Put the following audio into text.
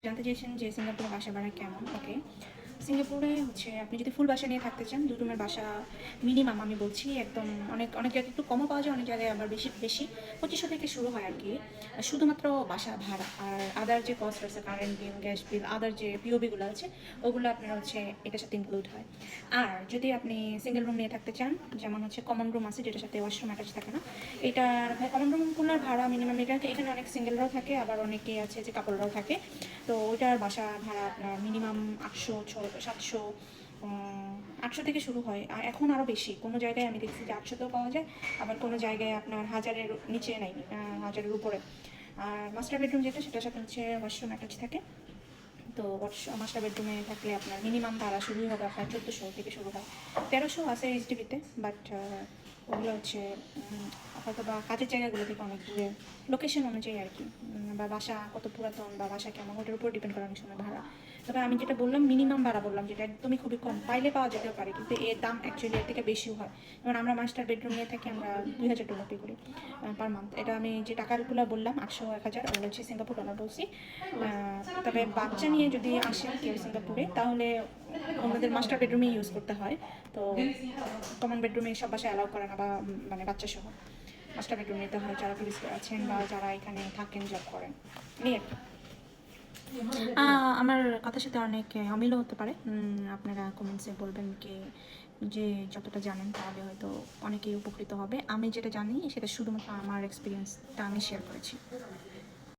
জানতে চেয়েছেন যে সিঙ্গাপুরে বাসা ভাড়া কেমন? ওকে। সিঙ্গাপুরে হচ্ছে আপনি যদি ফুল বাসা নিয়ে থাকতে চান, ২ রুমের বাসা মিনিমাম আমি বলছি একদম অনেক, অনেক জায়গায় একটু কমও পাওয়া যায়, অনেক জায়গায় আবার বেশি, বেশি ২৫০০ থেকে শুরু হয় আরকি। শুধুমাত্র বাসা ভাড়া। আর আদার যে কস্ট আছে কারেন্ট বিল, গ্যাস বিল, আদার যে পিওবি গুলো আছে ওগুলো আপনার হচ্ছে এটার সাথে ইনক্লুড হয়। আর যদি আপনি সিঙ্গেল রুম নিয়ে থাকতে চান, যেমন হচ্ছে কমন রুম আছে যেটার সাথে ওয়াশরুম অ্যাটাচ থাকে না। এটার কমন রুমগুলোর ভাড়া মিনিমাম এখানে অনেক সিঙ্গেলরাও থাকে, আবার অনেকে আছে যে কাপলরাও থাকে। তো ওইটার বাসা ভাড়া আপনার মিনিমাম ৮০০, ৭০০, ৮০০ থেকে শুরু হয়। আর এখন আরও বেশি। কোনো জায়গায় আমি দেখছি যে ৮০০তেও পাওয়া যায়, আবার কোনো জায়গায় আপনার ১০০০-এর নিচে নাই, ১০০০-এর উপরে। আর মাস্টার বেডরুম যেটা, সেটার সাথে হচ্ছে ওয়াশরুম অ্যাটাচ থাকে। তো মাস্টার বেডরুমে থাকলে আপনার মিনিমাম ভাড়া শুরুই হবে আপনার ১৪০০ থেকে শুরু হয়। ১৩০০ আছে এইচডিবিতে, বাট ওগুলো হচ্ছে হয়তো বা কাজের জায়গাগুলো থেকে অনেক দূরে, লোকেশন অনুযায়ী আর কি। বা বাসা কত পুরাতন বা বাসা কেমন ওটার উপর ডিপেন্ড করে অনেক সময় ভাড়া। তবে আমি যেটা বললাম মিনিমাম ভাড়া বললাম, যেটা একদমই খুবই কম, পাইলে পাওয়া যেতেও পারে, কিন্তু এর দাম অ্যাকচুয়ালি এর থেকে বেশিও হয়। যেমন আমরা মাস্টার বেডরুম নিয়ে থাকি, আমরা $২,০০০ পে করি পার মান্থ। এটা আমি যে টাকাগুলো বললাম ৮০০, ১০০০, ওগুলো হচ্ছে সিঙ্গাপুর ডলার বলছি। তবে বাচ্চা নিয়ে যদি আসেন কেউ সিঙ্গাপুরে, তাহলে ওনাদের মাস্টার বেডরুমই ইউজ করতে হয়। তো কমন বেডরুমে সব বাসায় অ্যালাউ করে না, বা মানে বাচ্চা সহ মাস্টার বেডরুম নিতে হয় যারা টুরিস্ট আছেন বা যারা এখানে থাকেন, জব করেন, এই আর কি। আমার কথার সাথে অনেক অমিলও হতে পারে। আপনারা কমেন্টসে বলবেন কি যে যতটা জানেন, তাহলে হয়তো অনেকেই উপকৃত হবে। আমি যেটা জানি সেটা শুধুমাত্র আমার এক্সপিরিয়েন্সটা আমি শেয়ার করেছি।